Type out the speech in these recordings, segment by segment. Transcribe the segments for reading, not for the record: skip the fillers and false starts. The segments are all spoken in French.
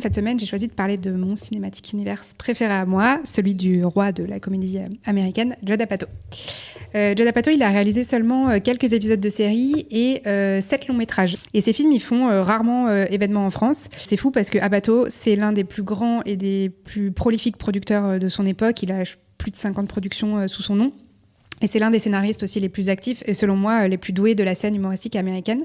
cette semaine, j'ai choisi de parler de mon cinématique universe préféré à moi, celui du roi de la comédie américaine, Judd Apatow. Judd Apatow, il a réalisé seulement quelques épisodes de série et 7 longs métrages. Et ces films, ils font rarement événement en France. C'est fou parce que Apatow, c'est l'un des plus grands et des plus prolifiques producteurs de son époque. Il a plus de 50 productions sous son nom. Et c'est l'un des scénaristes aussi les plus actifs et selon moi les plus doués de la scène humoristique américaine.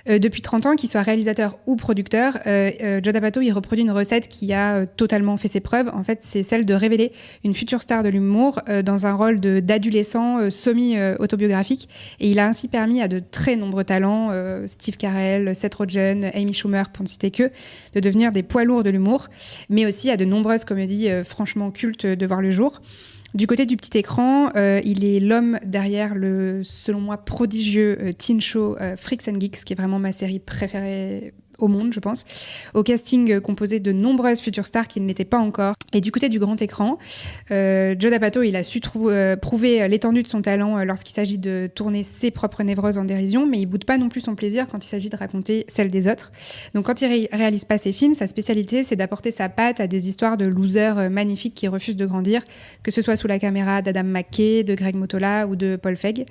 Depuis 30 ans, qu'il soit réalisateur ou producteur, Judd Apatow, il reproduit une recette qui a totalement fait ses preuves. En fait, c'est celle de révéler une future star de l'humour dans un rôle d'adolescent semi-autobiographique. Et il a ainsi permis à de très nombreux talents, Steve Carell, Seth Rogen, Amy Schumer, pour ne citer que, de devenir des poids lourds de l'humour, mais aussi à de nombreuses comédies franchement cultes de voir le jour. Du côté du petit écran, il est l'homme derrière le, selon moi, prodigieux teen show Freaks and Geeks, qui est vraiment ma série préférée au monde, je pense, au casting composé de nombreuses futures stars qui ne l'étaient pas encore. Et du côté du grand écran, Judd Apatow, il a su prouver l'étendue de son talent lorsqu'il s'agit de tourner ses propres névroses en dérision, mais il boude pas non plus son plaisir quand il s'agit de raconter celle des autres. Donc quand il réalise pas ses films, sa spécialité, c'est d'apporter sa patte à des histoires de losers magnifiques qui refusent de grandir, que ce soit sous la caméra d'Adam McKay, de Greg Mottola ou de Paul Feig.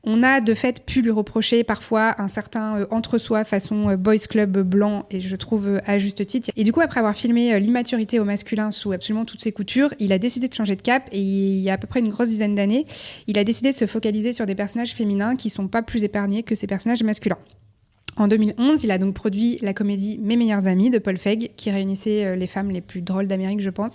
On a de fait pu lui reprocher parfois un certain entre-soi façon boys club blanc, et je trouve à juste titre. Et du coup, après avoir filmé l'immaturité au masculin sous absolument toutes ses coutures, il a décidé de changer de cap, et il y a à peu près une grosse dizaine d'années, il a décidé de se focaliser sur des personnages féminins qui sont pas plus épargnés que ces personnages masculins. En 2011, il a donc produit la comédie Mes meilleurs amis de Paul Feig, qui réunissait les femmes les plus drôles d'Amérique, je pense,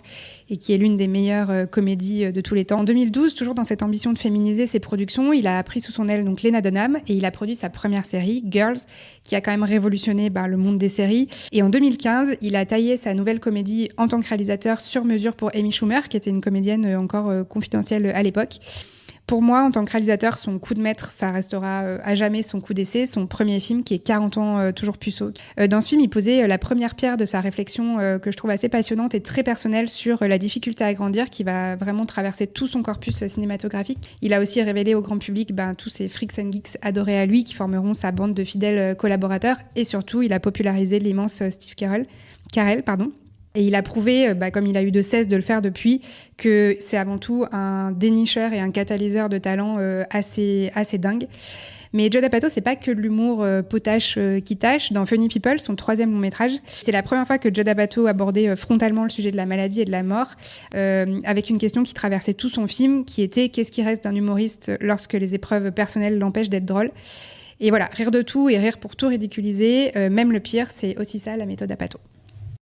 et qui est l'une des meilleures comédies de tous les temps. En 2012, toujours dans cette ambition de féminiser ses productions, il a pris sous son aile donc Lena Dunham, et il a produit sa première série, Girls, qui a quand même révolutionné le monde des séries. Et en 2015, il a taillé sa nouvelle comédie en tant que réalisateur sur mesure pour Amy Schumer, qui était une comédienne encore confidentielle à l'époque. Pour moi, en tant que réalisateur, son coup de maître, ça restera à jamais son coup d'essai, son premier film qui est 40 ans toujours puceau. Dans ce film, il posait la première pierre de sa réflexion que je trouve assez passionnante et très personnelle sur la difficulté à grandir qui va vraiment traverser tout son corpus cinématographique. Il a aussi révélé au grand public tous ces freaks and geeks adorés à lui qui formeront sa bande de fidèles collaborateurs, et surtout, il a popularisé l'immense Steve Carell. Et il a prouvé, comme il a eu de cesse de le faire depuis, que c'est avant tout un dénicheur et un catalyseur de talent assez dingue. Mais Judd Apatow, c'est pas que de l'humour potache qui tâche. Dans Funny People, son 3e long métrage, c'est la première fois que Judd Apatow abordait frontalement le sujet de la maladie et de la mort, avec une question qui traversait tout son film, qui était « Qu'est-ce qui reste d'un humoriste lorsque les épreuves personnelles l'empêchent d'être drôle ?» Et voilà, rire de tout et rire pour tout ridiculiser, même le pire, c'est aussi ça la méthode Apatow.